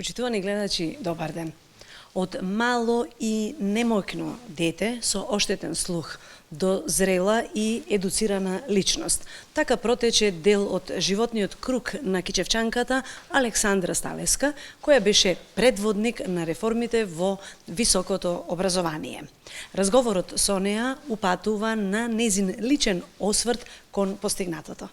Почитувани гледачи, добар ден. Од мало и немојкно дете со оштетен слух до зрела и едуцирана личност. Така протече дел од животниот круг на кичевчанката Александра Сталеска, која беше предводник на реформите во високото образование. Разговорот со неа упатува на незин личен осврт кон постигнатото.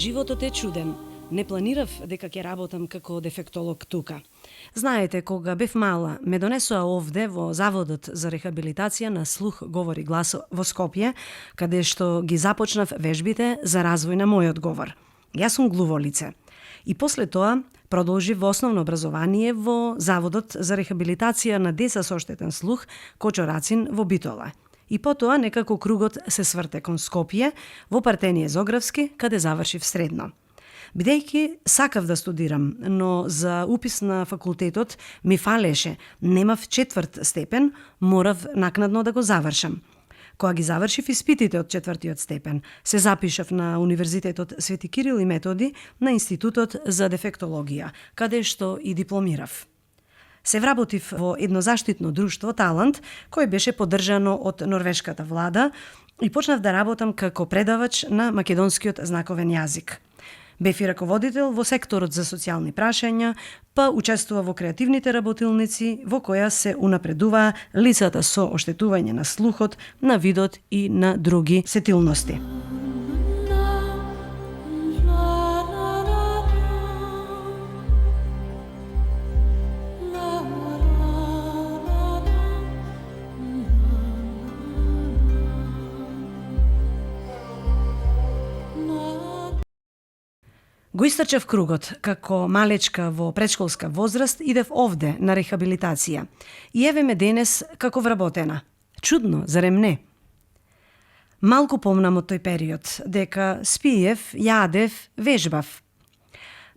Животот е чуден. Не планирав дека ќе работам како дефектолог тука. Знаете, кога бев мала, ме донесоа овде во Заводот за рехабилитација на слух говори глас во Скопје, каде што ги започнав вежбите за развој на мојот говор. Јас сум глуволице. И после тоа продолжив во основно образование во Заводот за рехабилитација на деца со оштетен слух Кочо Рацин во Битола. И потоа некако кругот се сврте кон Скопје во Партенije Зографски, каде завршив средно. Бидејќи сакав да студирам, но за упис на факултетот ми фалеше, немав четврт степен, морав накнадно да го завршам. Кога ги завршив испитите од четвртиот степен, се запишав на Универзитетот Свети Кирил и Методи на Институтот за дефектологија, каде што и дипломирав. Се вработив во едно заштитно друштво Талант, кој беше поддржано од норвешката влада и почнав да работам како предавач на македонскиот знаковен јазик. Бев и раководител во секторот за социјални прашања, па учествува во креативните работилници во која се унапредуваа лицата со оштетување на слухот, на видот и на други сетилности. Го истрчав кругот, како малечка во предшколска возраст идев овде на рехабилитација. И еве ме денес како вработена. Чудно, зарем не? Малку помнам од тој период, дека спиев, јадев, вежбав.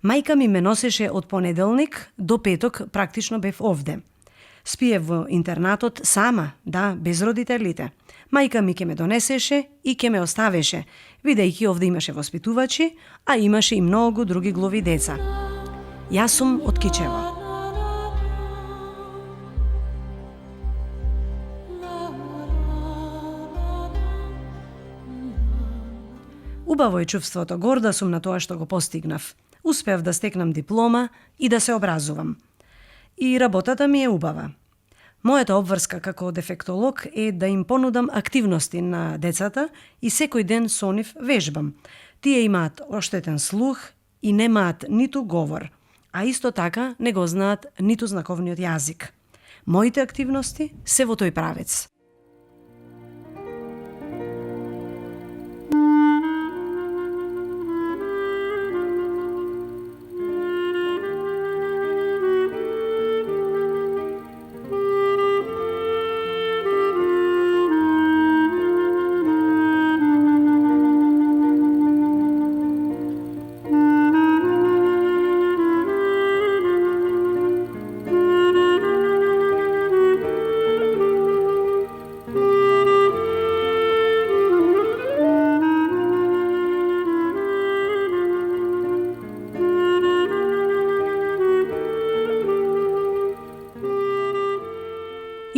Мајка ми ме носеше од понеделник до петок, практично бев овде. Спиев во интернатот сама, да, без родителите. Мајка ми ке ме донесеше и ке ме оставеше, бидејќи овде имаше воспитувачи, а имаше и многу други глуви деца. Јас сум од Кичево. Убаво е чувството, горда сум на тоа што го постигнав. Успеав да стекнам диплома и да се образувам. И работата ми е убава. Мојата обврска како дефектолог е да им понудам активности на децата и секој ден со нив вежбам. Тие имаат оштетен слух и немаат ниту говор, а исто така не го знаат ниту знаковниот јазик. Моите активности се во тој правец.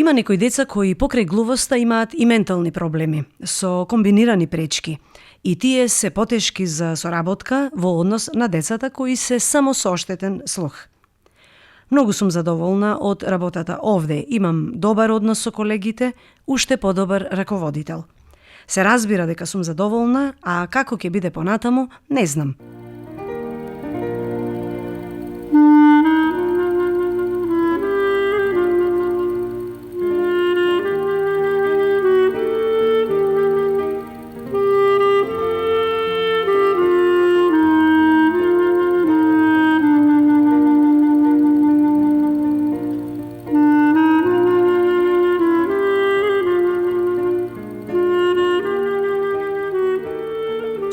Има некои деца кои покрај глувоста имаат и ментални проблеми со комбинирани пречки и тие се потешки за соработка во однос на децата кои се само со оштетен слух. Многу сум задоволна од работата овде. Имам добар однос со колегите, уште подобар раководител. Се разбира дека сум задоволна, а како ќе биде понатаму, не знам.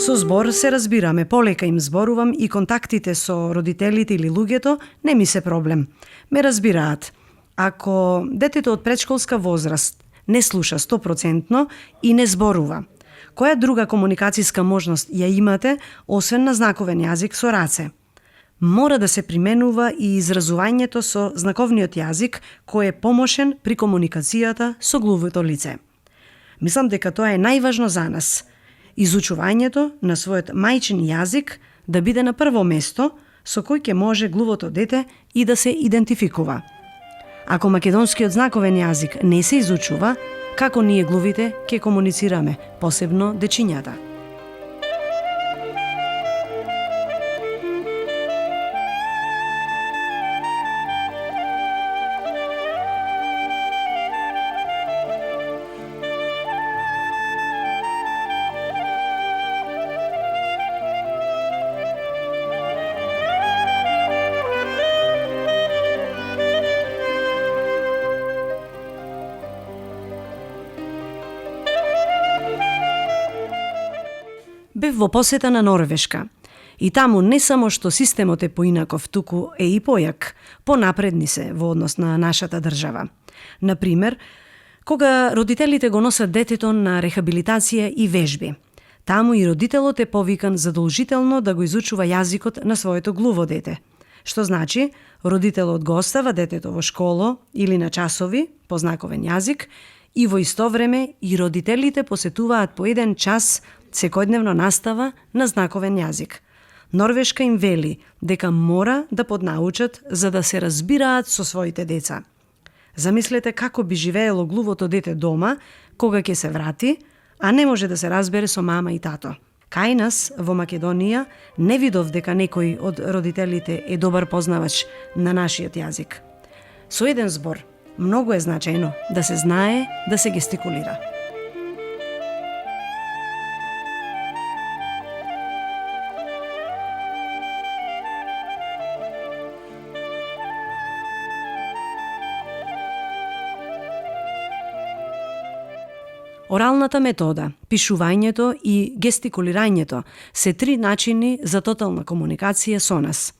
Со збор се разбираме, полека им зборувам и контактите со родителите или луѓето не ми се проблем. Ме разбираат. Ако детето од предшколска возраст не слуша 100% и не зборува, која друга комуникацијска можност ја имате, освен на знаковен јазик со раце? Мора да се применува и изразувањето со знаковниот јазик, кој е помошен при комуникацијата со глувото лице. Мислам дека тоа е најважно за нас. Изучувањето на својот мајчин јазик да биде на прво место, со кој ќе може глувото дете и да се идентификува. Ако македонскиот знаковен јазик не се изучува, како ние глувите ќе комуницираме, посебно дечињата? Бев во посета на Норвешка. И таму не само што системот е поинаков, туку е и појак, понапредни се во однос на нашата држава. Например, кога родителите го носат детето на рехабилитација и вежби, таму и родителот е повикан задолжително да го изучува јазикот на своето глуво дете. Што значи, родителот го остава детето во школо или на часови по знаковен јазик и во исто време и родителите посетуваат по 1 час секојдневно настава на знаковен јазик. Норвешка им вели дека мора да поднаучат за да се разбираат со своите деца. Замислете како би живеело глувото дете дома кога ќе се врати, а не може да се разбере со мама и тато. Кај нас, во Македонија, не видов дека некој од родителите е добар познавач на нашиот јазик. Со еден збор, многу е значајно да се знае да се гестикулира. Оралната метода, пишувањето и гестикулирањето се 3 начини за тотална комуникација со нас.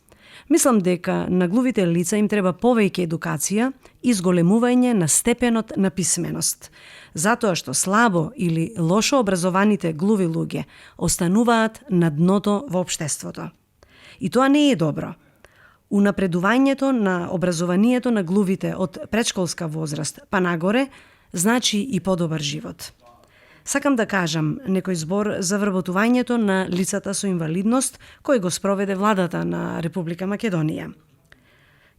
Мислам дека на глувите лица им треба повеќе едукација и зголемување на степенот на писменост, затоа што слабо или лошо образованите глуви луѓе остануваат на дното во општеството. И тоа не е добро. Унапредувањето на образованието на глувите од предшколска возраст па нагоре значи и подобар живот. Сакам да кажам некој збор за вработувањето на лицата со инвалидност кој го спроведе владата на Република Македонија.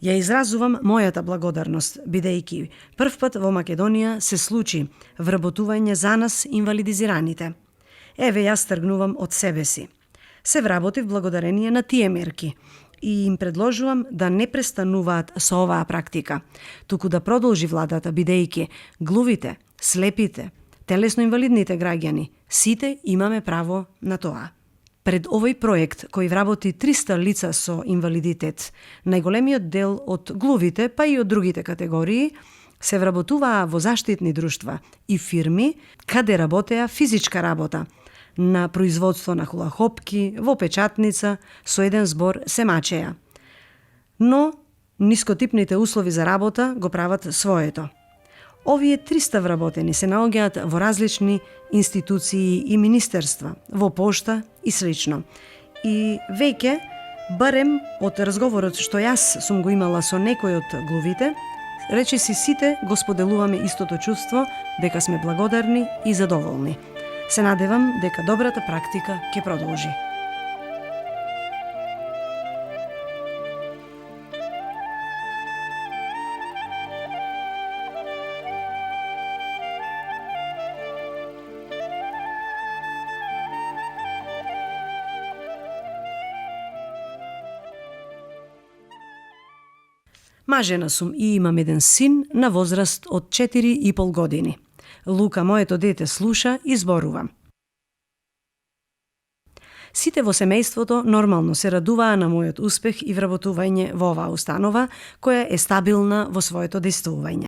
Ја изразувам мојата благодарност, бидејќи прв пат во Македонија се случи вработување за нас инвалидизираните. Еве јас тргнувам од себе си. Се вработив благодарение на тие мерки и им предложувам да не престануваат со оваа практика, туку да продолжи владата, бидејќи глувите, слепите, телесно инвалидните граѓани, сите имаме право на тоа. Пред овој проект, кој вработи 300 лица со инвалидитет, најголемиот дел од глувите, па и од другите категории, се вработуваа во заштитни друштва и фирми каде работеа физичка работа, на производство на хулахопки, во печатница, со еден збор се мачеа. Но нискотипните услови за работа го прават своето. Овие 300 вработени се наоѓаат во различни институции и министерства, во пошта и слично. И веќе, барем од разговорот што јас сум го имала со некој од глувите, речиси сите го споделуваме истото чувство дека сме благодарни и задоволни. Се надевам дека добрата практика ќе продолжи. Мажена сум и имам еден син на возраст од 4,5 години. Лука, моето дете, слуша и зборува. Сите во семејството нормално се радуваа на мојот успех и вработување во оваа установа, која е стабилна во своето действување.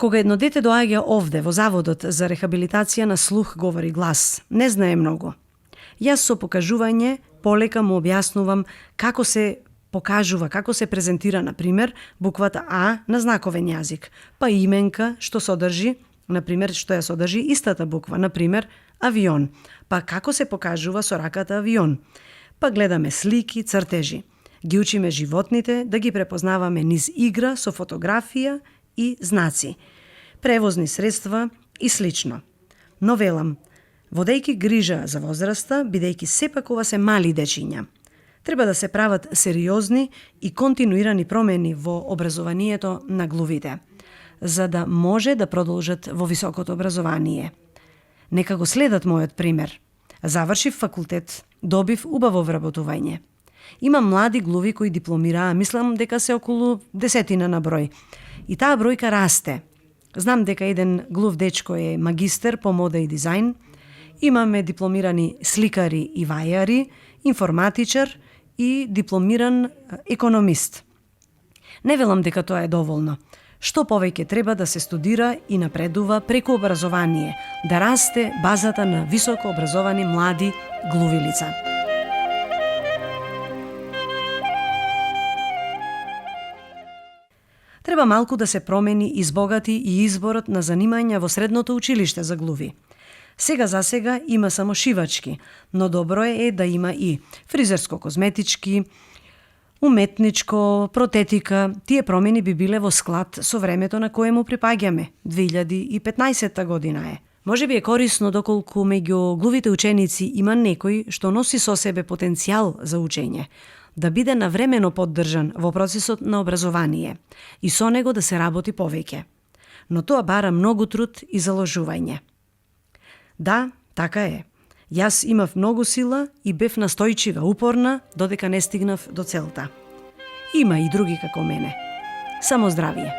Кога едно дете доаѓа овде во Заводот за рехабилитација на слух говори глас, не знае многу. Јас со покажување полека му објаснувам како се покажува, како се презентира, на пример, буквата А на знаковен јазик, па именка што содржи, на пример, што ја содржи истата буква, на пример, авион, па како се покажува со раката авион. Па гледаме слики, цртежи. Ги учиме животните да ги препознаваме низ игра со фотографија и знаци, превозни средства и слично. Но велам, водејќи грижа за возраста, бидејќи сепак ова се мали дечиња, треба да се прават сериозни и континуирани промени во образованието на глувите, за да може да продолжат во високото образование. Нека го следат мојот пример. Завршив факултет, добив убаво вработување. Има млади глуви кои дипломираа, мислам дека се околу 10 на број. И таа бројка расте. Знам дека еден глув дечко е магистер по мода и дизајн, имаме дипломирани сликари и вајари, информатичар и дипломиран економист. Не велам дека тоа е доволно. Што повеќе треба да се студира и напредува преку образование, да расте базата на високо образовани млади глуви лица. Треба малку да се промени и избогати и изборот на занимања во средното училиште за глуви. Сега за сега има само шивачки, но добро е да има и фризерско-козметички, уметничко, протетика. Тие промени би биле во склад со времето на кое му припаѓаме. 2015 година е. Може би е корисно доколку меѓу глувите ученици има некој што носи со себе потенцијал за учење, да биде навремено поддржан во процесот на образование и со него да се работи повеќе. Но тоа бара многу труд и заложување. Да, така е. Јас имав многу сила и бев настојчива, упорна, додека не стигнав до целта. Има и други како мене. Само здравие.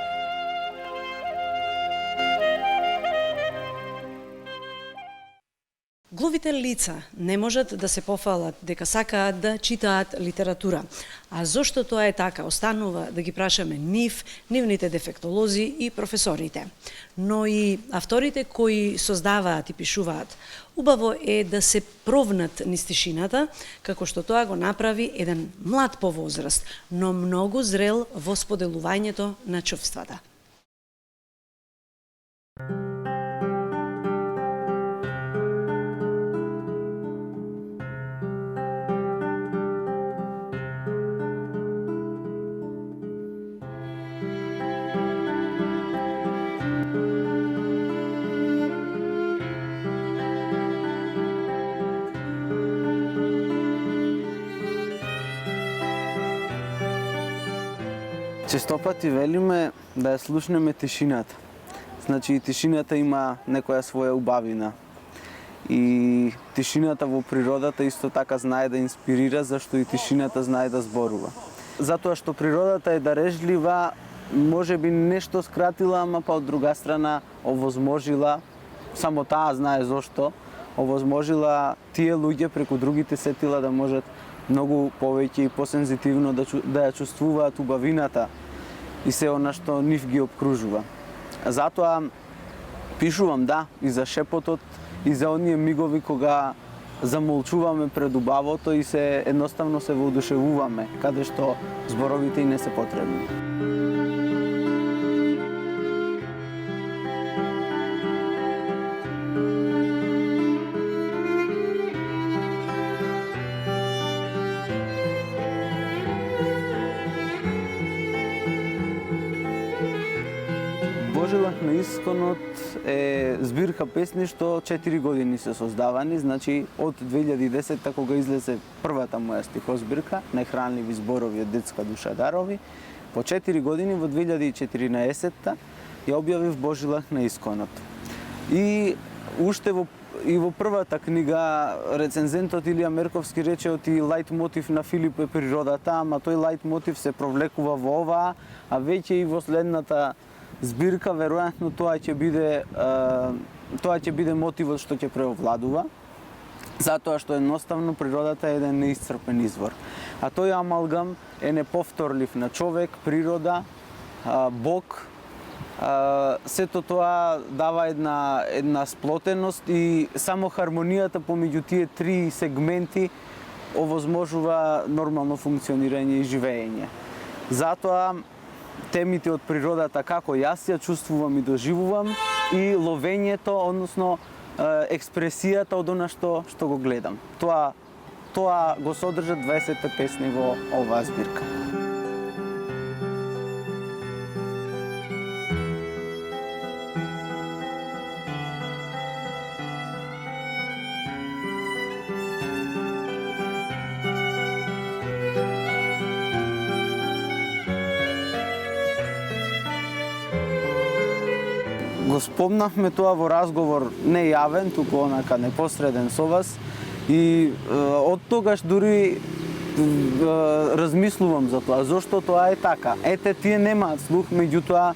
Глувите лица не можат да се пофалат дека сакаат да читаат литература. А зошто тоа е така, останува да ги прашаме нивните дефектолози и професорите. Но и авторите кои создаваат и пишуваат. Убаво е да се провнат низ тишината, како што тоа го направи еден млад по возраст, но многу зрел во споделувањето на чувствата. Често пати велиме да ја слушнеме тишината. Значи, тишината има некоја своја убавина. И тишината во природата исто така знае да инспирира, зашто и тишината знае да зборува. Затоа што природата е дарежлива, може би нешто скратила, ама па од друга страна овозможила, само таа знае зошто, овозможила тие луѓе преку другите сетила да можат многу повеќе и посензитивно да ја чувствуваат убавината и се она што нив ги обкружува. Затоа Пишувам, да, и за шепотот, и за оние мигови кога замолчуваме пред убавото и се едноставно се воодушевуваме, каде што зборовите и не се потребни. Божилак на исконот е збирка песни што 4 години се создавани, значи од 2010 кога излезе првата моја стихозбирка Најхранливи зборови од детска душа дарови, по 4 години во 2014 ја објавив Божилак на исконот. И уште во првата книга рецензентот Илија Мерковски рече оти лајт мотив на Филип е природата, ама тој лајт мотив се провлекува во оваа, а веќе и во следната збирка веројатно тоа ќе биде мотивот што ќе преовладува, затоа што едноставно природата е еден неисцрпен извор. А тој амалгам е неповторлив на човек, природа, Бог. Сето тоа дава една сплотеност и само хармонијата помеѓу тие три сегменти овозможува нормално функционирање и живење. Затоа темите од природата како јас ја чувствувам и доживувам и ловењето, односно експресијата од она што го гледам. Тоа го содржат 20 песни во оваа збирка. Го спомнавме тоа во разговор не јавен, туку онака непосреден со вас и од тогаш дури размислувам за тоа, зошто тоа е така. Ете, тие немаат слух, меѓутоа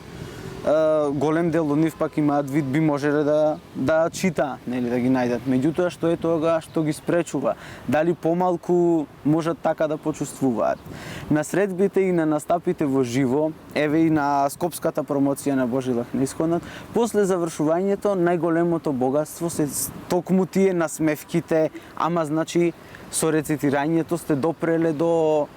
голем дел од нив пак имаат вид, би можеле да читаат, нели, да ги најдат. Меѓутоа, што е тоа што ги спречува? Дали помалку можат така да почувствуваат? На средбите и на настапите во живо, еве и на скопската промоција на Божилак на исконот, после завршувањето најголемото богатство се токму тие насмевките, ама значи со рецитирањето сте допреле до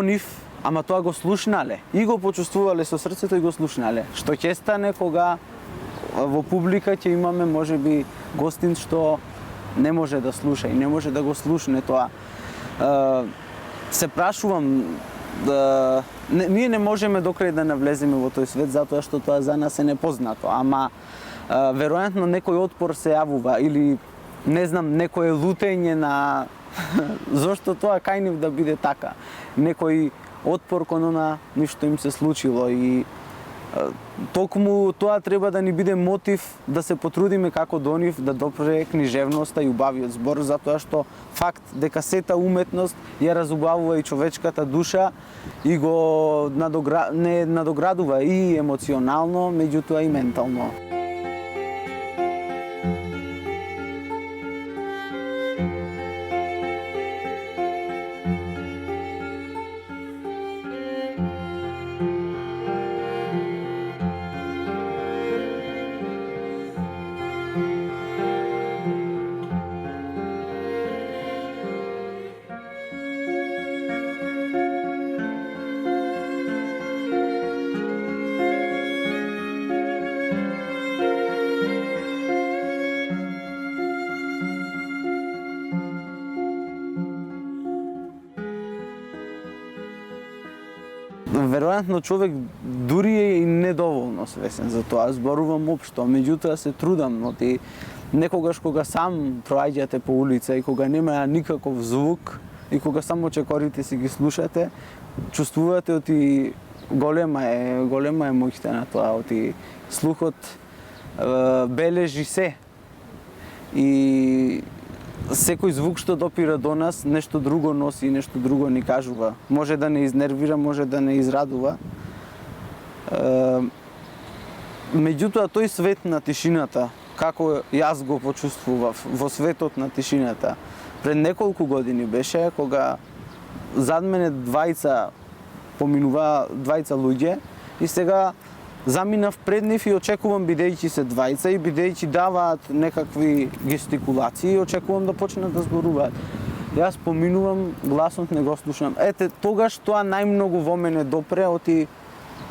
нив, ама тоа го слушнале и го почувствувале со срцето и го слушнале. Што ќе стане кога во публика ќе имаме можеби гостин што не може да слуша и не може да го слушне тоа. Се прашувам, ние не можеме докрај да навлеземе во тој свет затоа што тоа за нас е непознато, ама веројатно некој отпор се јавува или не знам, некое лутење на зошто тоа кај нив да биде така. Некој отпор кон она ништо им се случило и токму тоа треба да ни биде мотив да се потрудиме како до нив да допре книжевноста и убавиот збор, затоа што факт дека сета уметност ја разубавува и човечката душа и го не надоградува и емоционално, меѓутоа и ментално. Веројатно човек дури е и недоволно свесен за тоа, зборувам општо, меѓутоа се трудам, но ти некогаш кога сам проаѓате по улица и кога нема никаков звук и кога само чекорите си ги слушате, чувствувате оти голема е моќта на тоа, оти слухот бележи се и секој звук што допира до нас, нешто друго носи и нешто друго ни кажува. Може да не изнервира, може да не израдува. Меѓутоа, тој свет на тишината, како јас го почувствував во светот на тишината, пред неколку години беше, кога зад мене двајца луѓе и сега заминав пред нив и очекувам, бидејќи се двајца и бидејќи даваат некакви гестикулации, очекувам да почнат да зборуваат. Јас поминувам, гласот не го слушам. Ете, тогаш тоа најмногу во мене допре, оти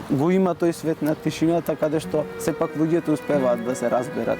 го има тој свет на тишината, каде што сепак луѓето успеваат да се разберат.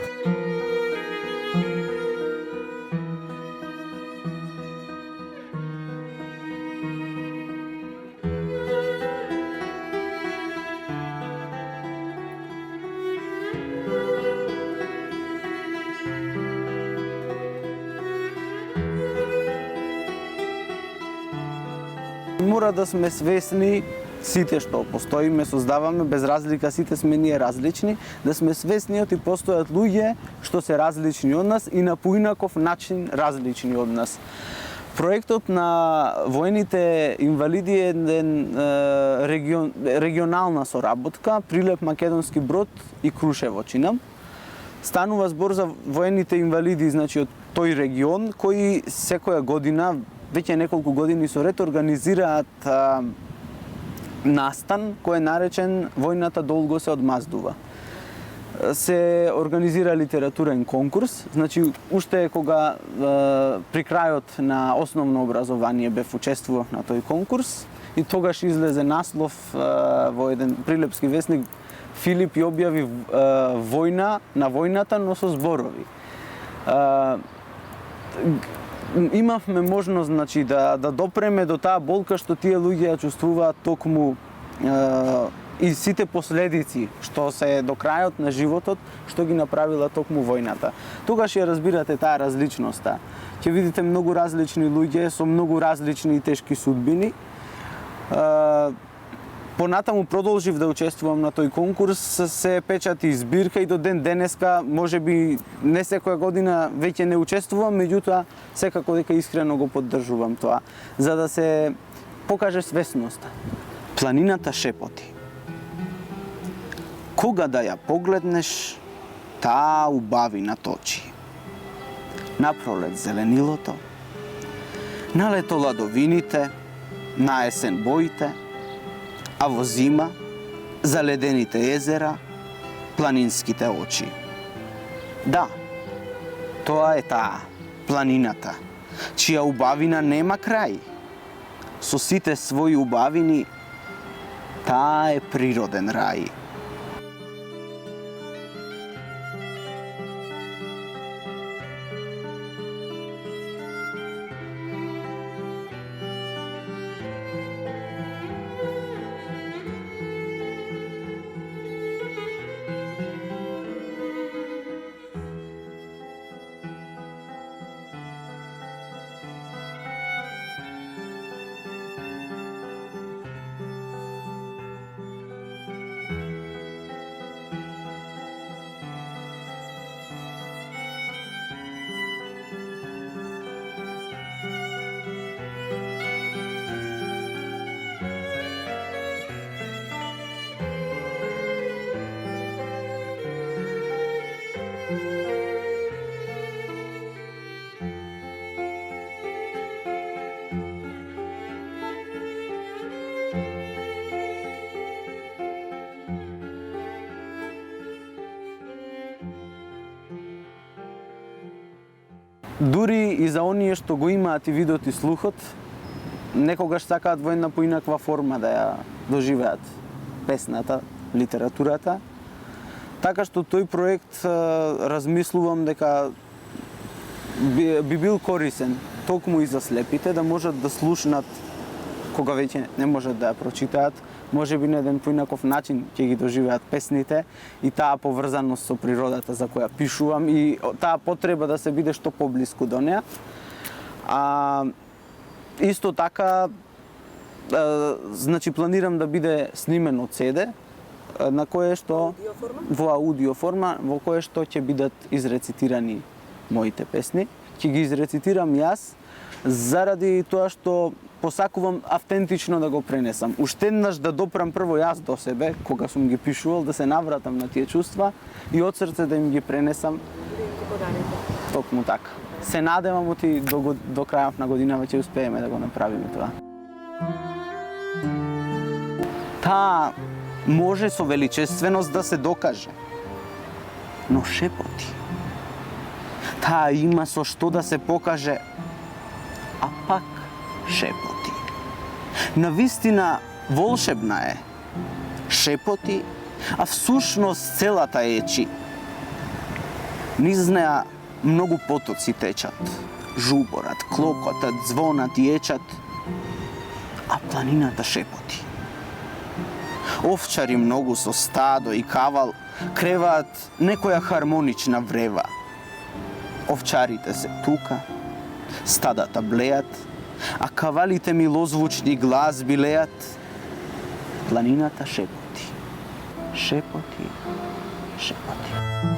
Мора да сме свесни сите што постоиме, создаваме, без разлика сите сме ние различни, да сме свесни оти постојат луѓе што се различни од нас и на поинаков начин различни од нас. Проектот на воените инвалиди е регионална соработка, Прилеп, Македонски Брод и Крушево чинам. Станува збор за воените инвалиди, значи од тој регион, кои секоја година, веќе неколку години со ред, организираат настан кој е наречен Војната долго се одмаздува. Се организира литературен конкурс, значи уште кога при крајот на основно образование бев учествував на тој конкурс и тогаш излезе наслов во еден прилепски весник, Филип ја објави војна на војната, но со зборови. Имавме можност, значи, да допреме до таа болка што тие луѓе ја чувствуваат токму и сите последици што се до крајот на животот, што ги направила токму војната. Тогаш ја разбирате таа различноста. Ќе видите многу различни луѓе со многу различни и тешки судбини. Понатаму продолжив да учествувам на тој конкурс, се печати збирка и до ден денеска, можеби не секоја година веќе не учествувам, меѓутоа секако дека искрено го поддржувам тоа, за да се покаже свесноста. Планината шепоти. Кога да ја погледнеш, таа убавина точи. Напролет зеленилото, налето ладовините, на есен боите, а во зима заледените езера, планинските очи. Да, тоа е таа, планината, чија убавина нема крај. Со сите своји убавини, таа е природен рај. Дури и за оние што го имаат и видот и слухот, некогаш сакаат во една поинаква форма да ја доживеат песната, литературата. Така што тој проект размислувам дека би бил корисен токму и за слепите, да можат да слушнат кога веќе не можат да ја прочитаат, можеби на еден поинаков начин ќе ги доживеат песните и таа поврзаност со природата за која пишувам и таа потреба да се биде што поблиску до неа. Исто така, значи планирам да биде снимено CD, на кое што во аудио форма, во кое што ќе бидат изрецитирани моите песни. Ќе ги изрецитирам јас заради тоа што посакувам автентично да го пренесам. Уште еднаш да допрам прво јас до себе, кога сум ги пишувал, да се навратам на тие чувства и од срце да им ги пренесам. Токму така. Се надевам оти до крајот на година ќе успееме да го направиме тоа. Таа може со величественост да се докаже. Но шепоти. Таа има со што да се покаже, а пак шепоти. Навистина волшебна е. Шепоти, а всушност целата ечи. Низ неа многу потоци течат. Жуборат, клокотат, звонат и ечат, а планината шепоти. Овчари многу со стадо и кавал креваат некоја хармонична врева. Овчарите се тука, стадата блеат, а кавалите милозвучни глазби леат. Планината шепоти, шепоти, шепоти.